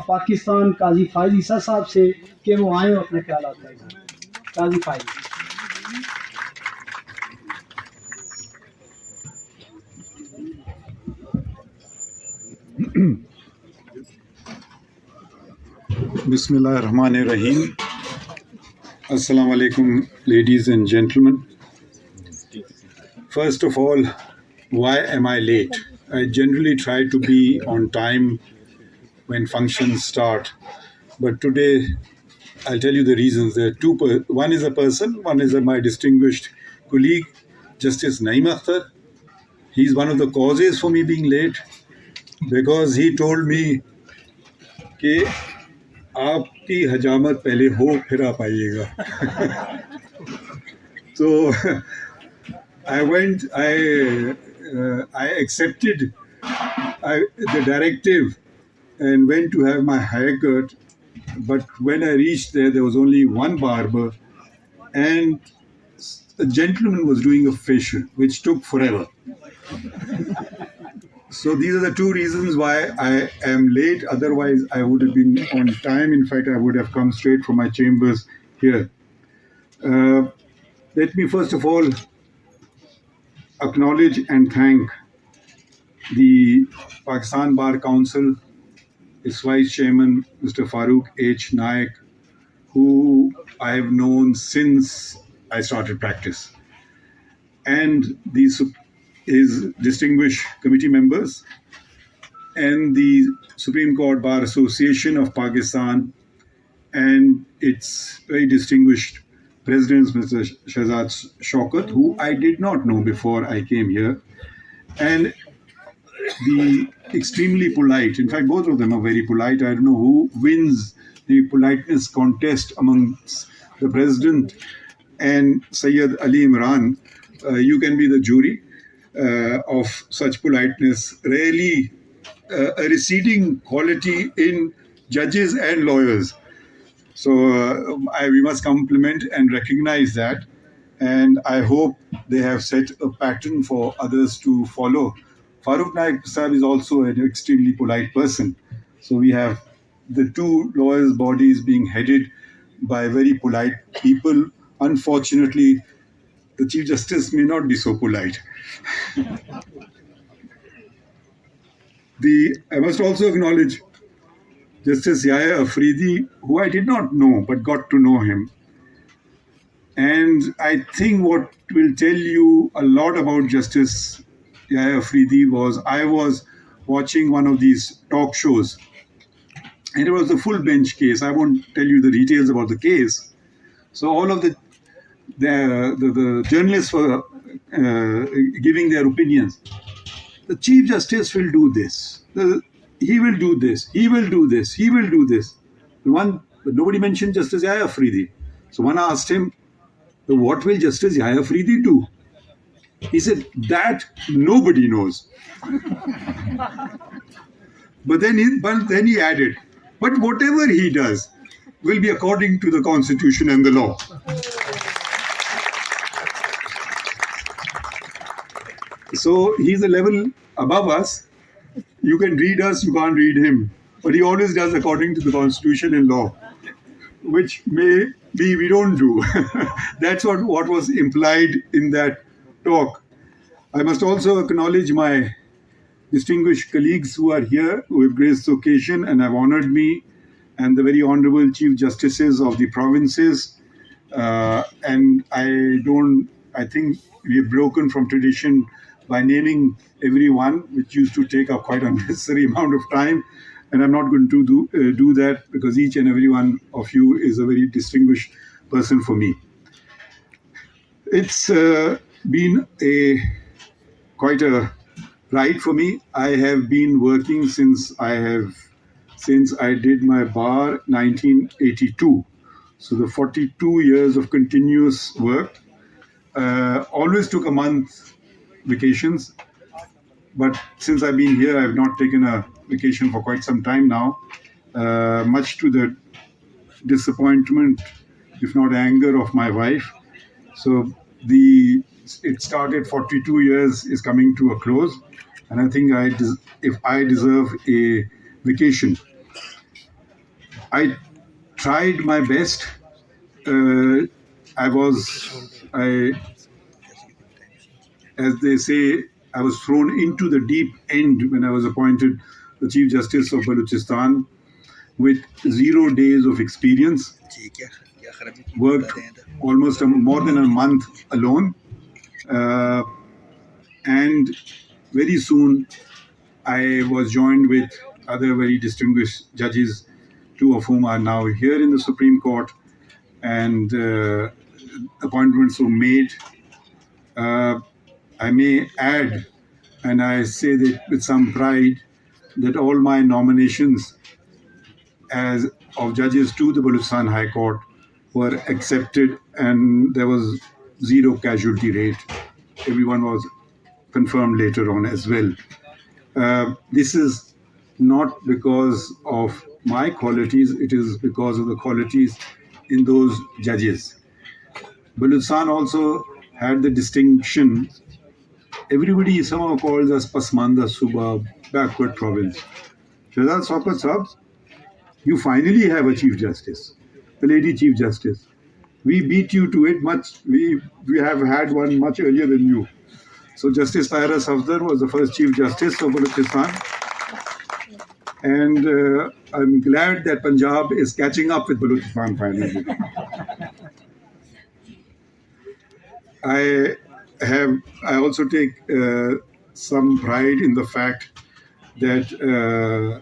पाकिस्तान काजी फायज ईसा साहब से कि वो आए अपने ख्याल काजी फायज। Bismillahirrahmanirrahim. Assalamu alaikum, ladies and gentlemen. First of all, why am I late? I generally try to be on time when functions start, but today I'll tell you the reasons. There are two. One is a person, one is my distinguished colleague, Justice Naeem Akhtar. He's one of the causes for me being late because he told me कि आपकी हजामत पहले हो फिर आप आइएगा. So I accepted the directive and went to have my haircut. But when I reached there was only one barber, and a gentleman was doing a facial, which took forever. So these are the two reasons why I am late. Otherwise, I would have been on time. In fact, I would have come straight from my chambers here. Let me first of all acknowledge and thank the Pakistan Bar Council, its Vice Chairman, Mr. Farooq H. Naik, who I have known since I started practice, and his distinguished committee members, and the Supreme Court Bar Association of Pakistan, and its very distinguished president, Mr. Shahzad Shaukat, who I did not know before I came here, and the extremely polite, in fact, both of them are very polite. I don't know who wins the politeness contest amongst the president and Sayyid Ali Imran. You can be the jury of such politeness. Rarely a receding quality in judges and lawyers. So we must compliment and recognize that. And I hope they have set a pattern for others to follow. Farooq Naik Sahib is also an extremely polite person. So we have the two lawyers' bodies being headed by very polite people. Unfortunately, the Chief Justice may not be so polite. I must also acknowledge Justice Yahya Afridi, who I did not know, but got to know him. And I think what will tell you a lot about Justice Yahya Afridi was I was watching one of these talk shows, and it was a full bench case. I won't tell you the details about the case. So all of the journalists were giving their opinions. The Chief Justice will do this. He will do this. He will do this. He will do this. But nobody mentioned Justice Yahya Afridi. So one asked him, what will Justice Yahya Afridi do? He said, that nobody knows. But then he added, but whatever he does will be according to the Constitution and the law. So he's a level above us. You can read us, you can't read him. But he always does according to the Constitution and law, which may be we don't do. That's what was implied in that talk. I must also acknowledge my distinguished colleagues who are here, who have graced the occasion and have honored me, and the very honorable Chief Justices of the provinces. And I think we have broken from tradition by naming everyone, which used to take up quite unnecessary amount of time. And I'm not going to do that because each and every one of you is a very distinguished person for me. It's been quite a ride for me. I have been working since I did my bar 1982. So the 42 years of continuous work. Always took a month vacations. But since I've been here, I've not taken a vacation for quite some time now, much to the disappointment, if not anger, of my wife. So it started 42 years is coming to a close, and I think if I deserve a vacation. I tried my best. Uh, as they say, I was thrown into the deep end when I was appointed the Chief Justice of Balochistan with 0 days of experience. Worked almost more than a month alone. Uh, and very soon I was joined with other very distinguished judges, 2 of whom are now here in the Supreme Court, and appointments were made. I may add, and I say that with some pride, that all my nominations as of judges to the Balochistan High Court were accepted, and there was 0 casualty rate. Everyone was confirmed later on as well. This is not because of my qualities, it is because of the qualities in those judges. Balochistan also had the distinction, everybody somehow calls us Pasmanda Suba, backward province. Shahzad Saukat Sahab, you finally have a Chief Justice, the Lady Chief Justice. We beat you to it much, we have had one much earlier than you. So Justice Tahira Safdar was the first Chief Justice of Balochistan. And I'm glad that Punjab is catching up with Balochistan finally. I also take some pride in the fact that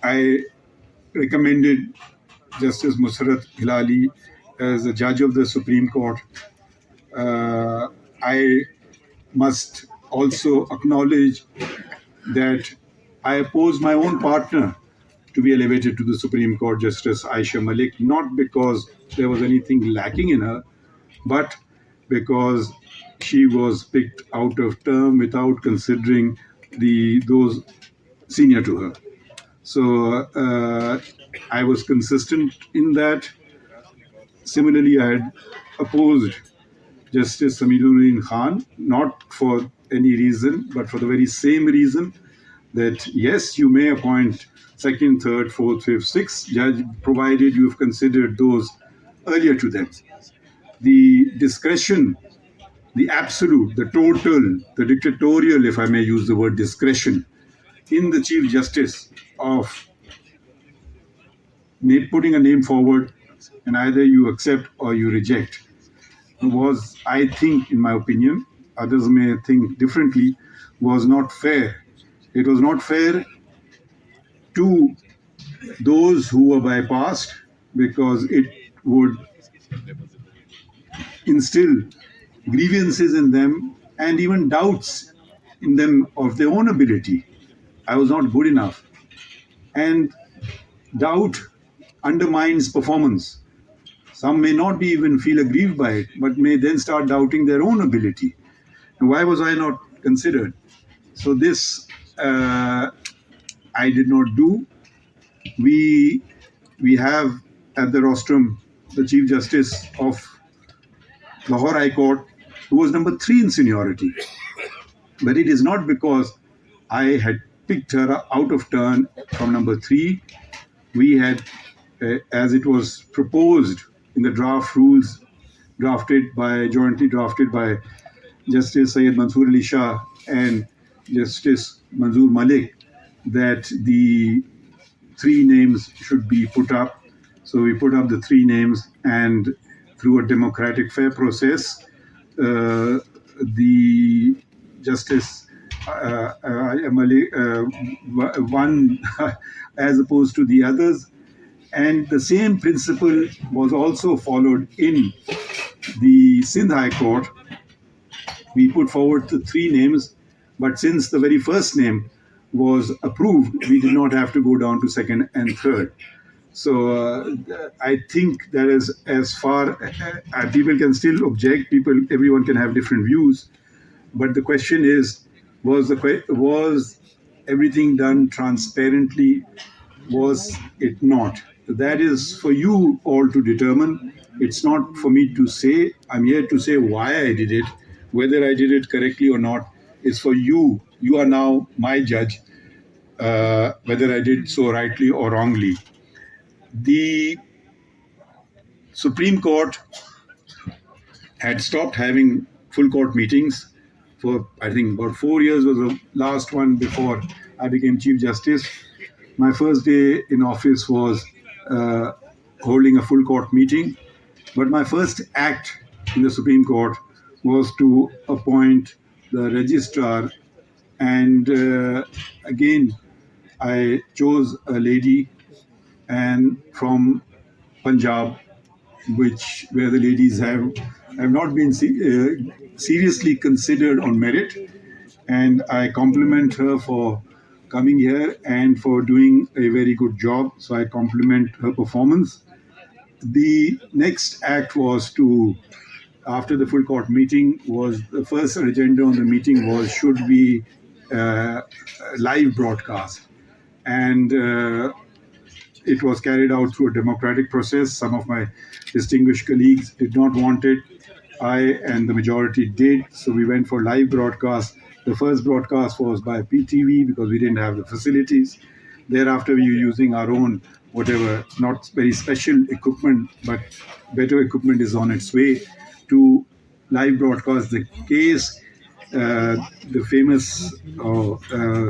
I recommended Justice Musrat Hilali as a judge of the Supreme Court. I must also acknowledge that I opposed my own partner to be elevated to the Supreme Court, Justice Aisha Malik, not because there was anything lacking in her, but because she was picked out of term without considering those senior to her. So I was consistent in that. Similarly, I had opposed Justice Samiruddin Khan, not for any reason, but for the very same reason that yes, you may appoint second, third, fourth, fifth, sixth judge, provided you've considered those earlier to them. The discretion, the absolute, the total, the dictatorial, if I may use the word discretion, in the Chief Justice of putting a name forward and either you accept or you reject was, I think, in my opinion, others may think differently, was not fair. It was not fair to those who were bypassed because it would instill grievances in them and even doubts in them of their own ability. I was not good enough. And doubt undermines performance. Some may not be even feel aggrieved by it, but may then start doubting their own ability. And why was I not considered? So this I did not do. We have at the rostrum the Chief Justice of Lahore High Court, who was number 3 in seniority. But it is not because I had picked her out of turn from number 3. We had, as it was proposed in the draft rules jointly drafted by Justice Syed Mansoor Ali Shah and Justice Manzoor Malik, that the 3 names should be put up. So we put up the 3 names, and through a democratic, fair process, the Justice Malik won as opposed to the others. And the same principle was also followed in the Sindh High Court. We put forward the 3 names, but since the very first name was approved, we did not have to go down to second and third. So I think that is as far people can still object. Everyone can have different views, but the question is: was everything done transparently? Was it not? That is for you all to determine. It's not for me to say. I'm here to say why I did it, whether I did it correctly or not. It's for you. You are now my judge, whether I did so rightly or wrongly. The Supreme Court had stopped having full court meetings for, I think, about 4 years was the last one before I became Chief Justice. My first day in office was uh, holding a full court meeting, but my first act in the Supreme Court was to appoint the registrar, and again I chose a lady and from Punjab, which where the ladies have not been seriously considered on merit, and I compliment her for coming here and for doing a very good job. So I compliment her performance. The next act was to, after the full court meeting, was the first agenda on the meeting was should be live broadcast, and it was carried out through a democratic process. Some of my distinguished colleagues did not want it. I and the majority did. So we went for live broadcast. The first broadcast was by PTV because we didn't have the facilities. Thereafter, we were using our own, whatever, not very special equipment, but better equipment is on its way to live broadcast the case, the famous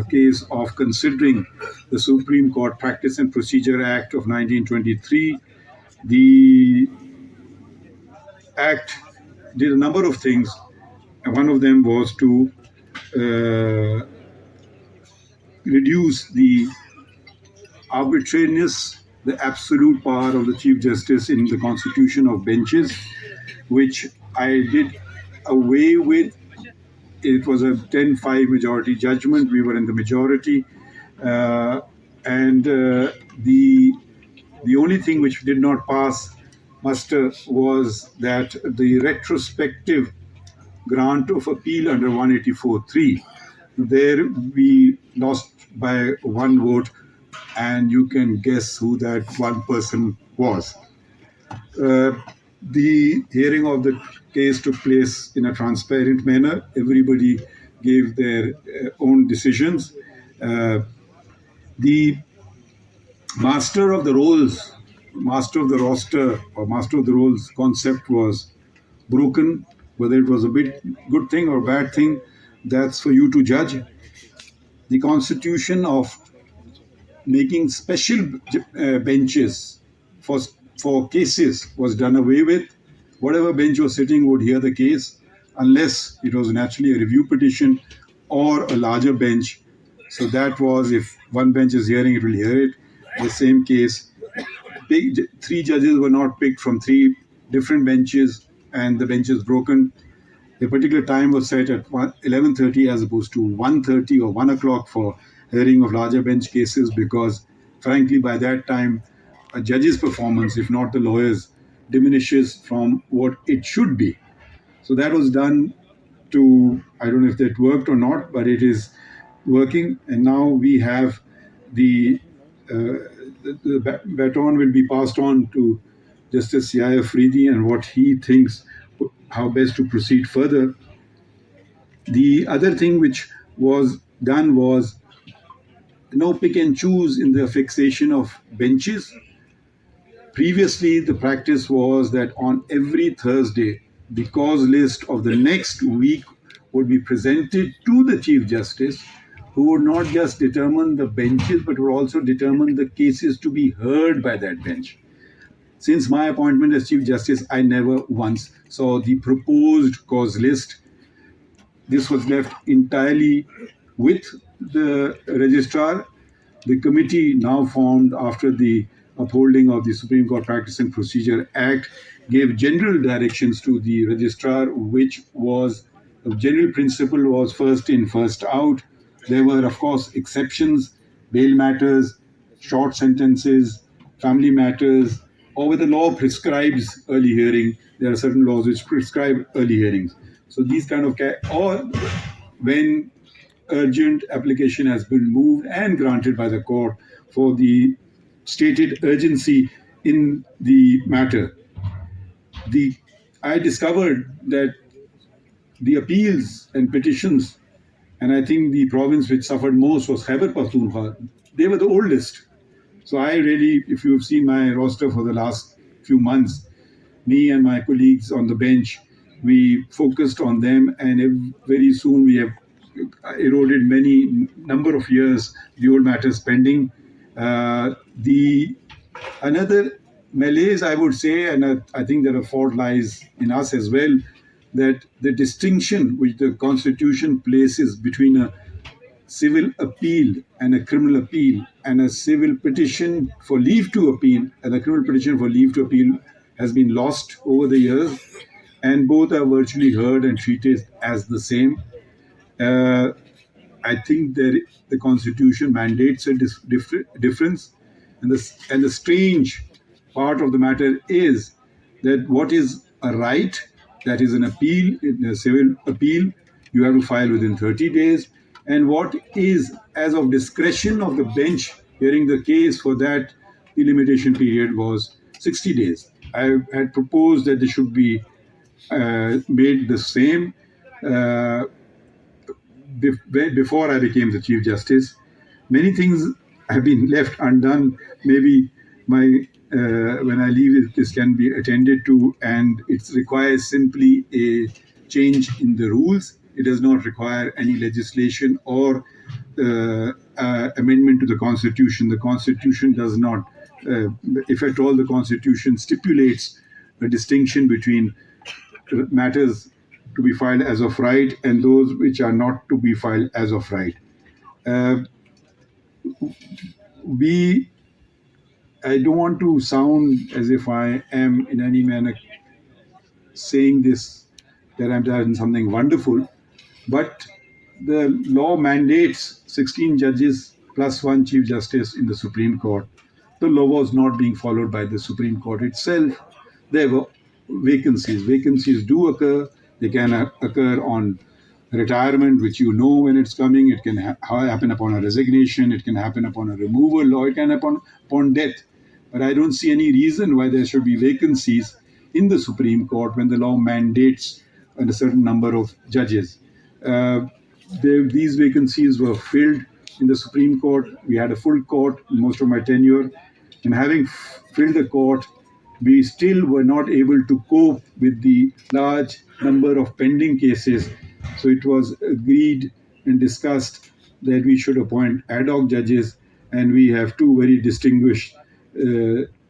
case of considering the Supreme Court Practice and Procedure Act of 1923. The Act did a number of things, and one of them was to uh, reduce the arbitrariness, the absolute power of the Chief Justice in the constitution of benches, which I did away with. It was a 10-5 majority judgment. We were in the majority. And the only thing which did not pass muster was that the retrospective grant of appeal under 184.3. There we lost by one vote, and you can guess who that one person was. The hearing of the case took place in a transparent manner. Everybody gave their own decisions. The master of the roles, master of the roster, or master of the roles concept was broken. Whether it was a bit good thing or bad thing, that's for you to judge. The constitution of making special benches for cases was done away with. Whatever bench was sitting would hear the case, unless it was naturally a review petition or a larger bench. So that was, if one bench is hearing, it will hear it. The same case, three judges were not picked from three different benches, and the bench is broken. A particular time was set at 11:30 as opposed to 1:30 or 1 o'clock for hearing of larger bench cases, because frankly by that time a judge's performance, if not the lawyers, diminishes from what it should be. So that was done to, I don't know if that worked or not, but it is working. And now we have the baton will be passed on to Justice Yahya Afridi and what he thinks how best to proceed further. The other thing which was done was no pick and choose in the fixation of benches. Previously, the practice was that on every Thursday, the cause list of the next week would be presented to the Chief Justice, who would not just determine the benches, but would also determine the cases to be heard by that bench. Since my appointment as Chief Justice, I never once saw the proposed cause list. This was left entirely with the registrar. The committee now formed after the upholding of the Supreme Court Practice and Procedure Act gave general directions to the registrar, which was the general principle was first in, first out. There were, of course, exceptions, bail matters, short sentences, family matters, or where the law prescribes early hearing. There are certain laws which prescribe early hearings. So these kind of, or when urgent application has been moved and granted by the court for the stated urgency in the matter. I discovered that the appeals and petitions, and I think the province which suffered most was Khyber Pakhtunkhwa. They were the oldest. So I really, if you've seen my roster for the last few months, me and my colleagues on the bench, we focused on them, and very soon we have eroded many number of years the old matters pending. The another malaise, I would say, and I think that a fault lies in us as well, that the distinction which the Constitution places between a civil appeal and a criminal appeal, and a civil petition for leave to appeal and a criminal petition for leave to appeal has been lost over the years, and both are virtually heard and treated as the same. Uh, I think that the Constitution mandates a difference, and the strange part of the matter is that what is a right, that is an appeal, in a civil appeal, you have to file within 30 days, and what is as of discretion of the bench hearing the case, for that the limitation period was 60 days. I had proposed that they should be made the same. Uh, Before I became the Chief Justice, many things have been left undone. Maybe my when I leave, this can be attended to, and it requires simply a change in the rules. It does not require any legislation or amendment to the Constitution. The Constitution does not, if at all, the Constitution stipulates a distinction between matters to be filed as of right and those which are not to be filed as of right. Uh, we, I don't want to sound as if I am in any manner saying this, that I'm doing something wonderful, but the law mandates 16 judges plus one Chief Justice in the Supreme Court. The law was not being followed by the Supreme Court itself. There were vacancies. Vacancies do occur. They can occur on retirement, which you know when it's coming. It can happen upon a resignation. It can happen upon a removal, or it can happen upon death. But I don't see any reason why there should be vacancies in the Supreme Court when the law mandates a certain number of judges. Uh, these vacancies were filled in the Supreme Court. We had a full court in most of my tenure, and having filled the court, we still were not able to cope with the large number of pending cases. So it was agreed and discussed that we should appoint ad hoc judges, and we have two very distinguished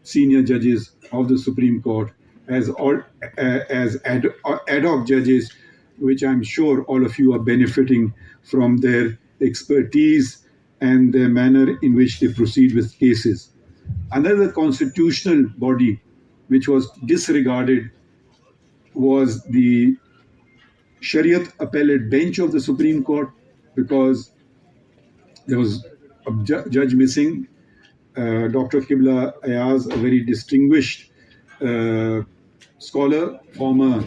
senior judges of the Supreme Court as ad hoc judges, which I'm sure all of you are benefiting from their expertise and the manner in which they proceed with cases. Another constitutional body which was disregarded was the Shariat Appellate Bench of the Supreme Court, because there was a judge missing. Dr. Qibla Ayaz, a very distinguished scholar, former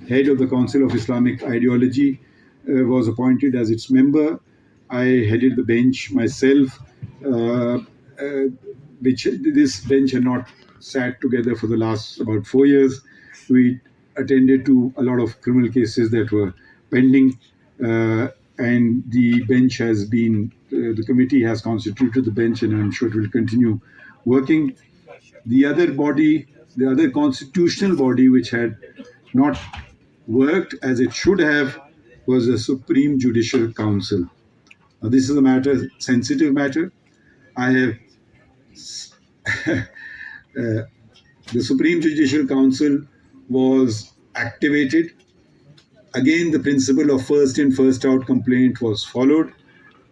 head of the Council of Islamic Ideology, was appointed as its member. I headed the bench myself, which this bench had not sat together for the last about 4 years. We attended to a lot of criminal cases that were pending, and the bench has been, the committee has constituted the bench, and I'm sure it will continue working. The other body, the other constitutional body which had not worked as it should have, was the Supreme Judicial Council. Now, this is a matter, sensitive matter. I have the Supreme Judicial Council was activated. Again, the principle of first in, first out complaint was followed.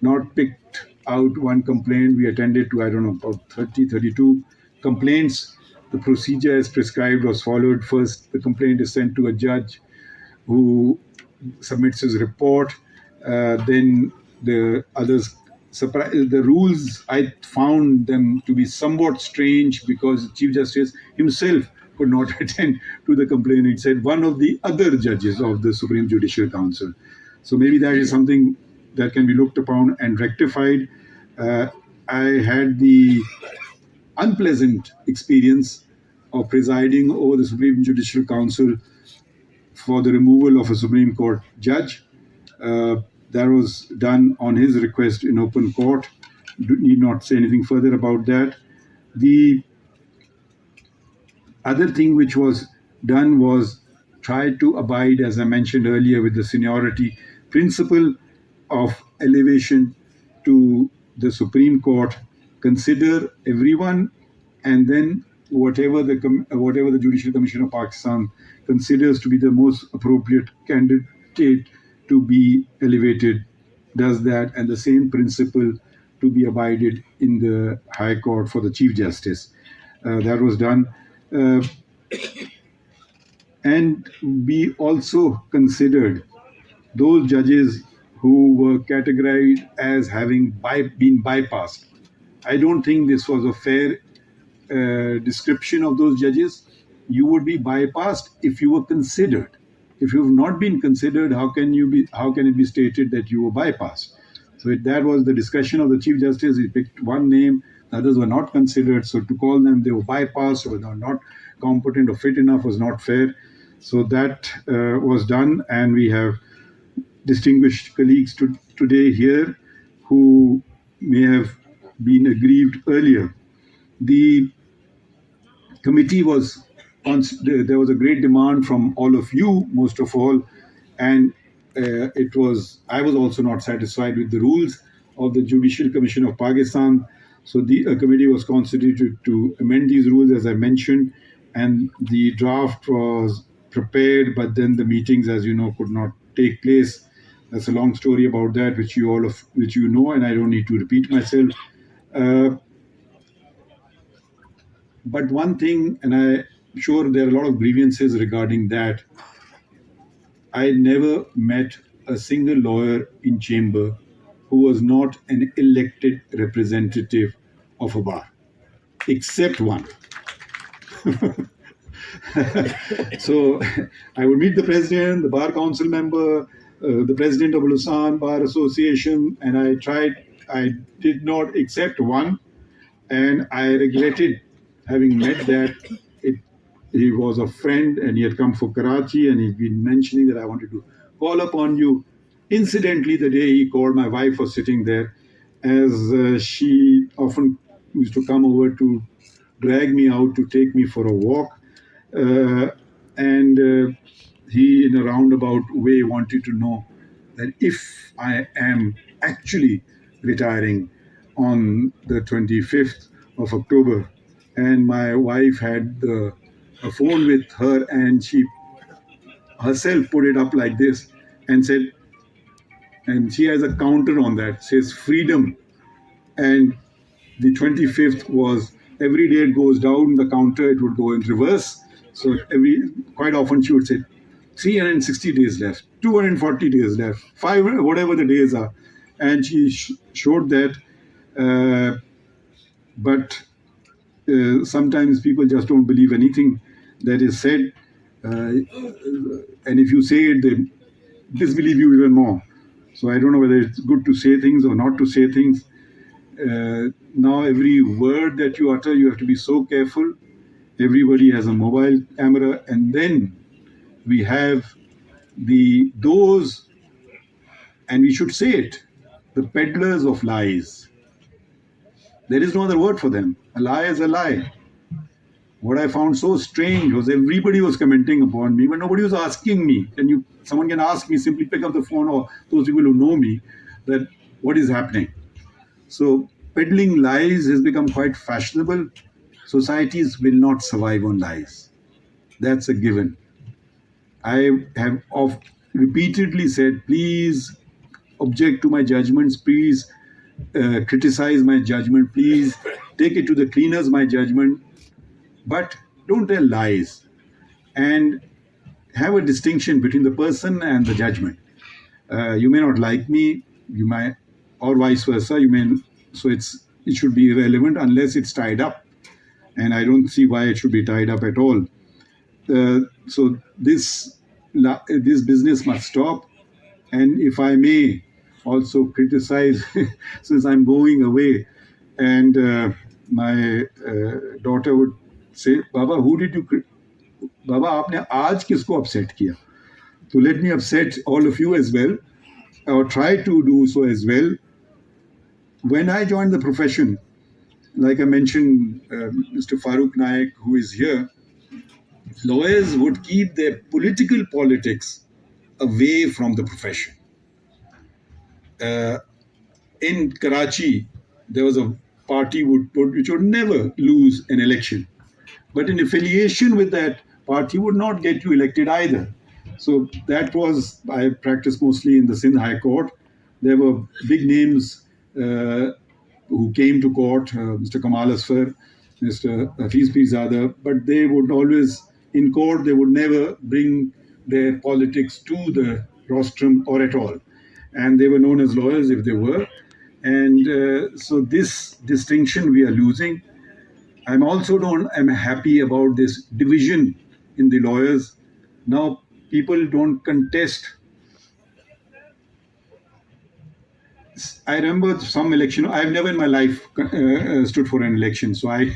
Not picked out one complaint. We attended to, I don't know, about 30, 32 complaints. The procedure as prescribed was followed. First, the complaint is sent to a judge who submits his report. Then the others, the rules, I found them to be somewhat strange, because the Chief Justice himself could not attend to the complaint. It said one of the other judges of the Supreme Judicial Council. So maybe that is something that can be looked upon and rectified. I had the unpleasant experience of presiding over the Supreme Judicial Council for the removal of a Supreme Court judge. That was done on his request in open court. Need not say anything further about that. The other thing which was done was try to abide, as I mentioned earlier, with the seniority principle of elevation to the Supreme Court. Consider everyone, and then whatever the Judicial Commission of Pakistan considers to be the most appropriate candidate to be elevated does that, and the same principle to be abided in the High Court for the Chief Justice. That was done. Uh, and we also considered those judges who were categorized as having been bypassed. I don't think this was a fair description of those judges. You would be bypassed if you were considered. If you have not been considered, how can it be stated that you were bypassed? So that was the discussion of the Chief Justice. He picked one name, the others were not considered. So to call them they were bypassed or they were not competent or fit enough was not fair. So that was done, and we have distinguished colleagues today here who may have been aggrieved earlier. The committee was there was a great demand from all of you, most of all, and I was also not satisfied with the rules of the Judicial Commission of Pakistan. So the committee was constituted to amend these rules, as I mentioned, and the draft was prepared, but then the meetings, as you know, could not take place. That's a long story about that, which you know, and I don't need to repeat myself. But one thing, and I'm sure there are a lot of grievances regarding that, I never met a single lawyer in chamber who was not an elected representative of a bar, except one. So I would meet the president, the bar council member, the president of Lausanne Bar Association, and I did not accept one, and I regretted having met that. He was a friend and he had come for Karachi, and he'd been mentioning that I wanted to call upon you. Incidentally, the day he called, my wife was sitting there, as she often used to come over to drag me out to take me for a walk. And he, in a roundabout way, wanted to know that if I am actually retiring on the 25th of October, and my wife had a phone with her, and she herself put it up like this and said, and she has a counter on that, says freedom, and the 25th was, every day it goes down the counter, it would go in reverse. So quite often she would say 360 days left, 240 days left, 5, whatever the days are. And she showed that, but sometimes people just don't believe anything that is said. And if you say it, they disbelieve you even more. So I don't know whether it's good to say things or not to say things. Now every word that you utter, you have to be so careful. Everybody has a mobile camera, and then we have those, and we should say it, the peddlers of lies. There is no other word for them. A lie is a lie. What I found so strange was everybody was commenting upon me, but nobody was asking me. Someone can ask me, simply pick up the phone, or those people who know me, that what is happening. So peddling lies has become quite fashionable. Societies will not survive on lies. That's a given. I have repeatedly said, please object to my judgments, please criticize my judgment, please take it to the cleaners, my judgment, but don't tell lies, and have a distinction between the person and the judgment. You may not like me, you might, or vice versa, you may, so it should be irrelevant unless it's tied up, and I don't see why it should be tied up at all. So this business must stop. And if I may also criticize, since I'm going away, and my daughter would say, Baba, Baba, आपने आज किसको upset किया? So let me upset all of you as well, or try to do so as well. When I joined the profession, like I mentioned, Mr. Farooq Naik, who is here, lawyers would keep their political politics away from the profession. Uh, in Karachi, there was a party which would never lose an election, but an affiliation with that party would not get you elected either. So that was, I practiced mostly in the Sindh High Court. There were big names who came to court, Mr. Kamal Asfar, Mr. Hafiz Pirzada, but they would always, in court, they would never bring their politics to the rostrum or at all. And they were known as lawyers if they were. And so this distinction we are losing. I'm happy about this division in the lawyers. Now people don't contest. I remember some election. I've never in my life stood for an election, so I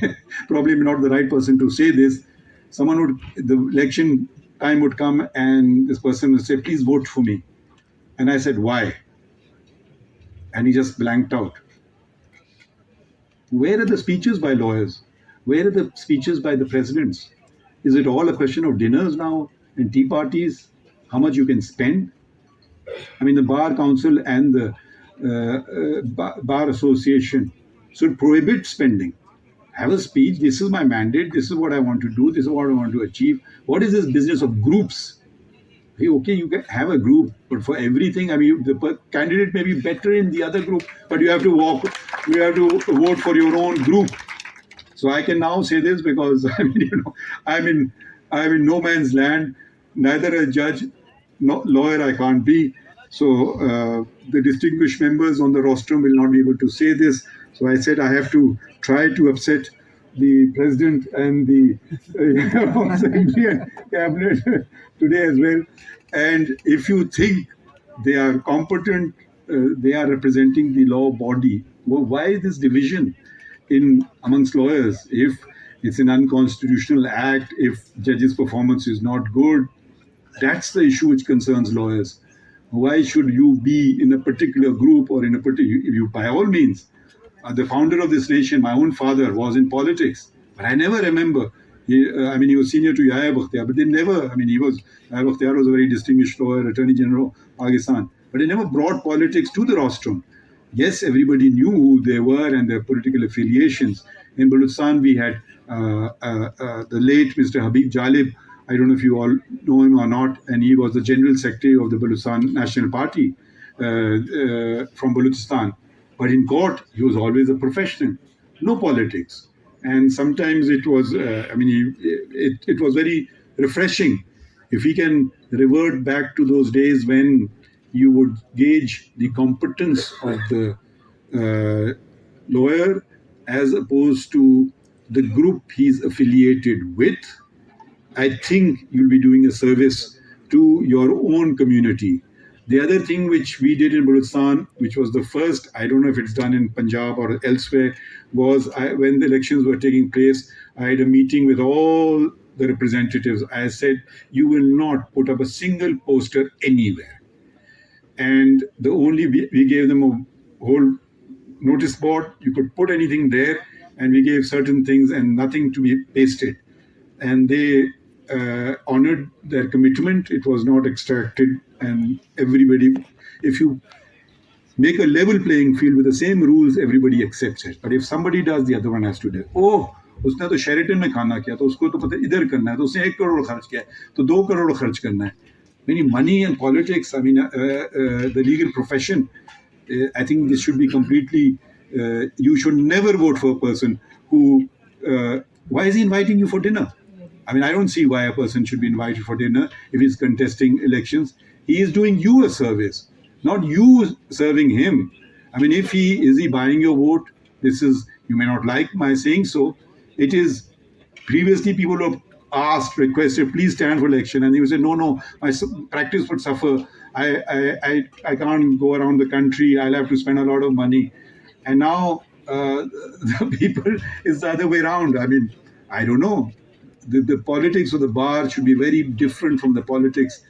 probably am not the right person to say this. Someone would, the election time would come, and this person would say, "Please vote for me," and I said, "Why?" And he just blanked out. Where are the speeches by lawyers? Where are the speeches by the presidents? Is it all a question of dinners now and tea parties? How much you can spend? I mean, the Bar Council and the Bar Association should prohibit spending. Have a speech. This is my mandate. This is what I want to do. This is what I want to achieve. What is this business of groups? Hey, okay, you can have a group, but for everything, I mean, the candidate may be better in the other group, but you have to vote for your own group. So I can now say this because I mean, I'm in no man's land. Neither a judge, no lawyer, I can't be. So the distinguished members on the rostrum will not be able to say this. So I said I have to try to upset the president and the secretary and cabinet today as well. And if you think they are competent, they are representing the law body. Well, why this division in amongst lawyers? If it's an unconstitutional act, if judges' performance is not good, that's the issue which concerns lawyers. Why should you be in a particular group or in a particular? You by all means, the founder of this nation, my own father, was in politics, but I never remember. He was senior to Yahya Bakhtiar, but they never. I mean, Yahya Bakhtiar was a very distinguished lawyer, Attorney General of Pakistan, but he never brought politics to the rostrum. Yes, everybody knew who they were and their political affiliations. In Balochistan, we had the late Mr. Habib Jalib. I don't know if you all know him or not, and he was the General Secretary of the Balochistan National Party from Balochistan. But in court, he was always a professional, no politics. And sometimes it was, it was very refreshing if he can revert back to those days when you would gauge the competence of the lawyer as opposed to the group he's affiliated with. I think you'll be doing a service to your own community. The other thing which we did in Balochistan, which was the first, I don't know if it's done in Punjab or elsewhere, was when the elections were taking place, I had a meeting with all the representatives. I said, you will not put up a single poster anywhere. And we gave them a whole notice board. You could put anything there, and we gave certain things and nothing to be pasted. And they honored their commitment. It was not extracted, and everybody, if you make a level playing field with the same rules, everybody accepts it. But if somebody does, the other one has to do. Oh, उसने तो Sheraton में खाना किया तो उसको तो पता इधर करना है तो उसने 1 करोड़ खर्च किया तो 2 करोड़ खर्च करना है. Meaning money and politics. I mean, the legal profession. I think this should be completely. You should never vote for a person who. Why is he inviting you for dinner? I mean, I don't see why a person should be invited for dinner if he's contesting elections. He is doing you a service, not you serving him. I mean, is he buying your vote? You may not like my saying so. It is, previously people have asked, requested, please stand for election. And he would say, no, my practice would suffer. I can't go around the country. I'll have to spend a lot of money. And now the people, it's the other way around. I mean, I don't know. The politics of the bar should be very different from the politics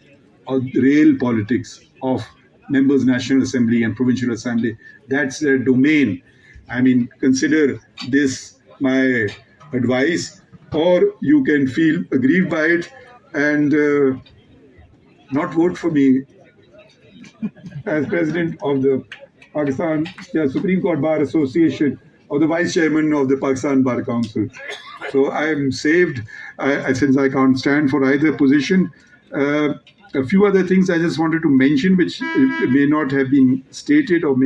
or real politics of members National Assembly and Provincial Assembly. That's their domain. I mean, consider this my advice, or you can feel aggrieved by it and not vote for me as president of the Pakistan Supreme Court Bar Association or the vice chairman of the Pakistan Bar Council. So I'm saved since I can't stand for either position. A few other things I just wanted to mention, which may not have been stated or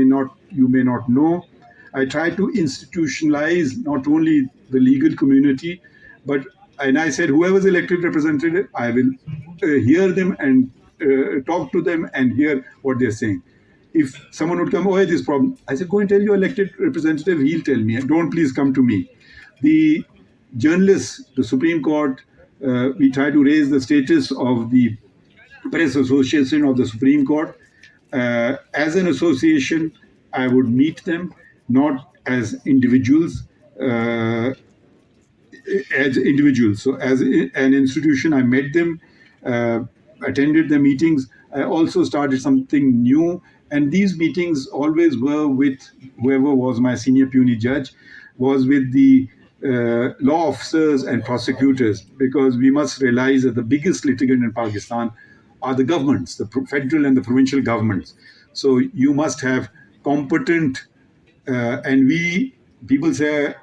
you may not know. I try to institutionalize not only the legal community, and I said whoever's elected representative, I will hear them and talk to them and hear what they're saying. If someone would come, oh, this problem, I said, go and tell your elected representative, he'll tell me. Don't please come to me. The journalists, the Supreme Court, we try to raise the status of the Press Association of the Supreme Court. As an association, I would meet them, not as individuals. So as an institution, I met them, attended the meetings. I also started something new, and these meetings always were with whoever was my senior puisne judge, was with the law officers and prosecutors, because we must realize that the biggest litigant in Pakistan are the governments, the federal and the provincial governments. So you must have competent, and people say,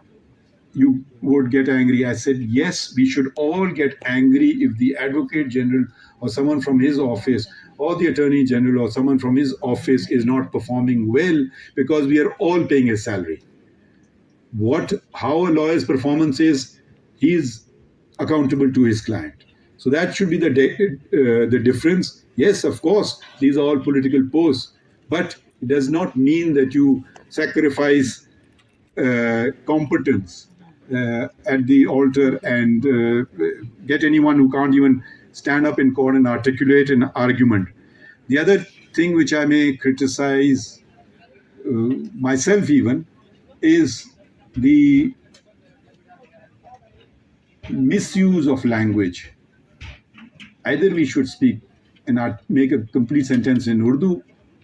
you would get angry. I said, yes, we should all get angry if the Advocate General or someone from his office or the Attorney General or someone from his office is not performing well, because we are all paying his salary. How a lawyer's performance is, he's accountable to his client. So that should be the difference. Yes, of course, these are all political posts, but it does not mean that you sacrifice competence at the altar and get anyone who can't even stand up in court and articulate an argument. The other thing which I may criticize myself even is the misuse of language. Either we should speak and make a complete sentence in Urdu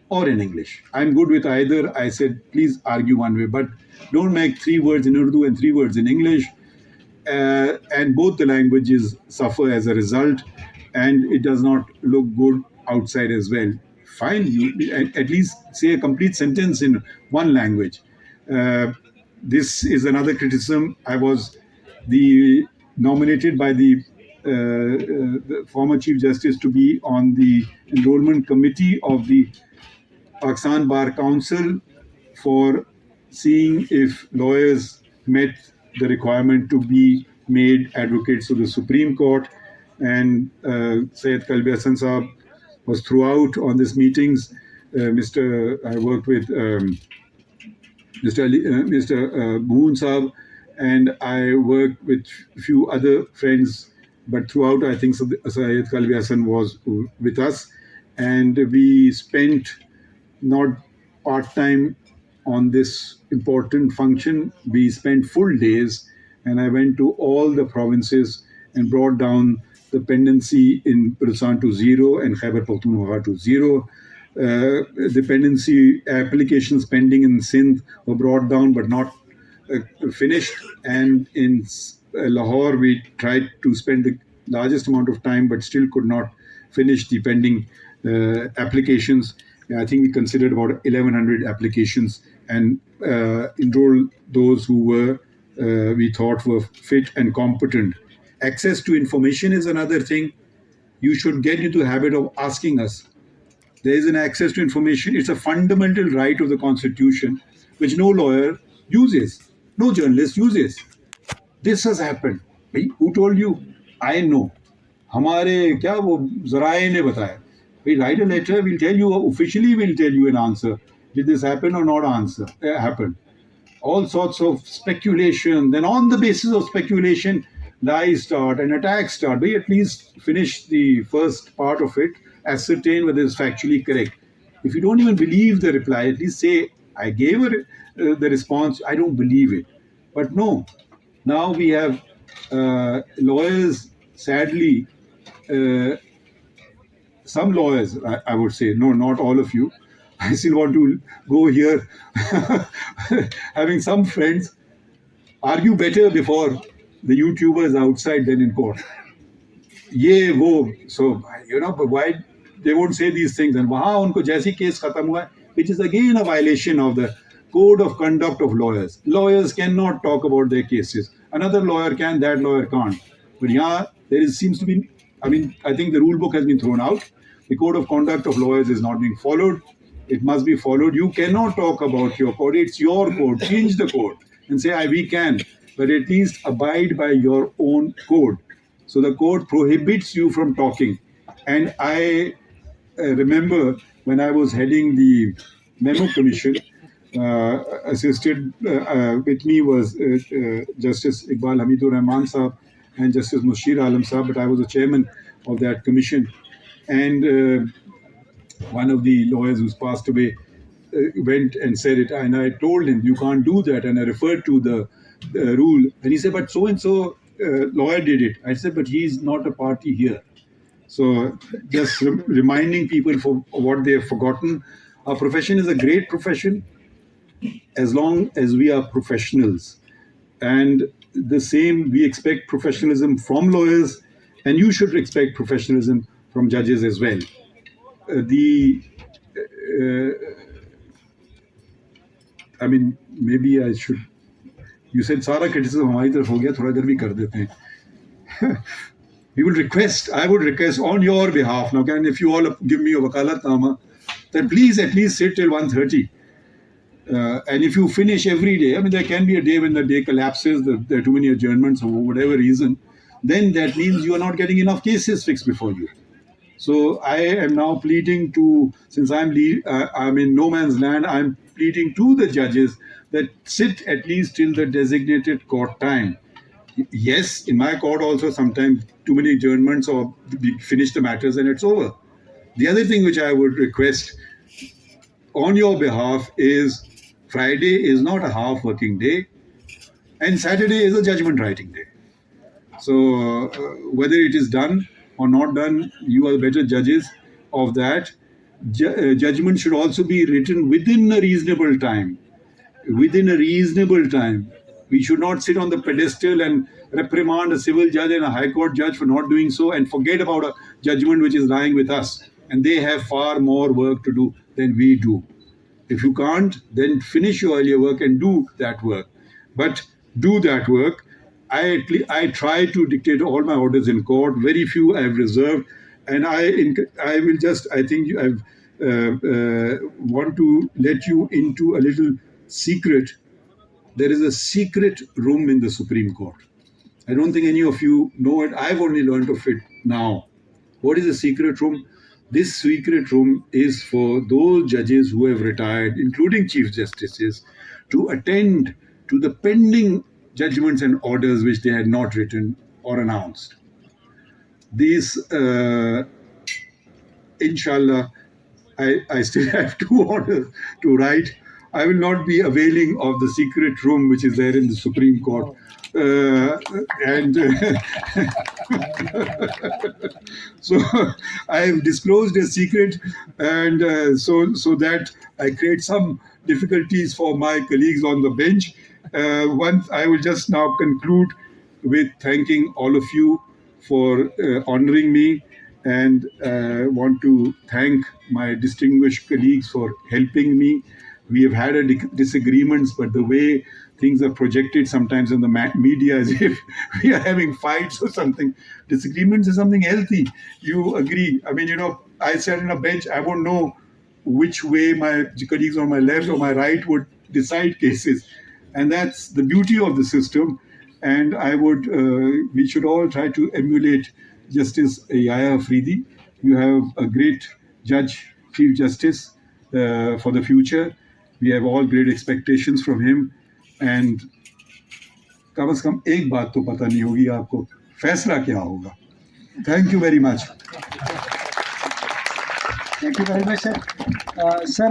or in English. I'm good with either. I said, please argue one way, but don't make 3 words in Urdu and 3 words in English. And both the languages suffer as a result, and it does not look good outside as well. Fine, you at least say a complete sentence in one language. This is another criticism. I was nominated by the former Chief Justice to be on the enrollment committee of the Pakistan Bar Council for seeing if lawyers met the requirement to be made advocates of the Supreme Court. And Syed Qalbi Hassan Saab was throughout on these meetings. I worked with Mr. Boon Saab, and I worked with a few other friends. But throughout, I think Syed Qalbi Hassan was with us. And we spent not part-time on this important function. We spent full days, and I went to all the provinces and brought down the pendency in Balochistan to 0 and Khyber Pakhtunkhwa to 0. Dependency applications pending in Sindh were brought down but not finished. And in Lahore, we tried to spend the largest amount of time but still could not finish the pending applications. I think we considered about 1,100 applications and enrolled those who we thought were fit and competent. Access to information is another thing. You should get into the habit of asking us. There is an access to information. It's a fundamental right of the Constitution, which no lawyer uses, no journalist uses. This has happened. Who told you? I know. हमारे क्या वो ज़राए ने बताया. We write a letter, we'll tell you, officially we'll tell you an answer. Did this happen or not happen? All sorts of speculation. Then on the basis of speculation, lies start and attacks start. But at least finish the first part of it, ascertain whether it's factually correct. If you don't even believe the reply, at least say, I gave the response, I don't believe it. But no, now we have lawyers, sadly, some lawyers, I would say, no, not all of you, I still want to go here. Having some friends argue better before the YouTubers outside than in court. ये वो, so but why they won't say these things, and वहाँ उनको जैसी case खत्म हुआ, which is again a violation of the code of conduct of lawyers. Lawyers cannot talk about their cases. Another lawyer can, that lawyer can't. But yeah, seems to be, I think the rule book has been thrown out. The code of conduct of lawyers is not being followed. It must be followed. You cannot talk about your code. It's your code. Change the code and say, we can, but at least abide by your own code. So the code prohibits you from talking. And I remember when I was heading the Memo Commission, assisted with me was Justice Iqbal Hamidur Rahman Sahab and Justice Mushir Alam Sahab, but I was the chairman of that commission. And one of the lawyers who's passed away went and said it, and I told him, you can't do that, and I referred to the rule, and he said, but so-and-so lawyer did it. I said, but he's not a party here. So just reminding people for what they have forgotten. Our profession is a great profession as long as we are professionals. And the same, we expect professionalism from lawyers, and you should expect professionalism from judges as well. Maybe I should, you said सारा criticism हमारी तरफ हो गया, थोड़ा इधर भी कर देते हैं. I would request on your behalf now, if you all give me a wakalatnama, then please at least sit till 1:30. And if you finish every day, there can be a day when the day collapses, there are too many adjournments or whatever reason, then that means you are not getting enough cases fixed before you. So I am now pleading to, since I'm in no man's land, I'm pleading to the judges that sit at least till the designated court time. Yes, in my court also sometimes too many adjournments or we finish the matters and it's over. The other thing which I would request on your behalf is Friday is not a half working day and Saturday is a judgment writing day. So whether it is done or not done, you are better judges of that. Judgment should also be written within a reasonable time. Within a reasonable time. We should not sit on the pedestal and reprimand a civil judge and a high court judge for not doing so and forget about a judgment which is lying with us. And they have far more work to do than we do. If you can't, then finish your earlier work and do that work. But do that work. I try to dictate all my orders in court. Very few I have reserved. And I will just, I think I want to let you into a little secret. There is a secret room in the Supreme Court. I don't think any of you know it. I've only learned of it now. What is a secret room? This secret room is for those judges who have retired, including Chief Justices, to attend to the pending judgments and orders which they had not written or announced. These, inshallah, I still have 2 orders to write. I will not be availing of the secret room which is there in the Supreme Court. So I have disclosed a secret, and so that I create some difficulties for my colleagues on the bench. Once I will just now conclude with thanking all of you for honoring me, and want to thank my distinguished colleagues for helping me. We have had disagreements, but the way things are projected sometimes in the media as if we are having fights or something. Disagreements is something healthy. You agree. I sat on a bench. I won't know which way my colleagues on my left or my right would decide cases. And that's the beauty of the system. And we should all try to emulate Justice Yahya Afridi. You have a great judge, Chief Justice, for the future. We have all great expectations from him. And कम से कम एक बात तो पता नहीं होगी आपको, फैसला क्या होगा. Thank you very much. Thank you very much, sir. Sir,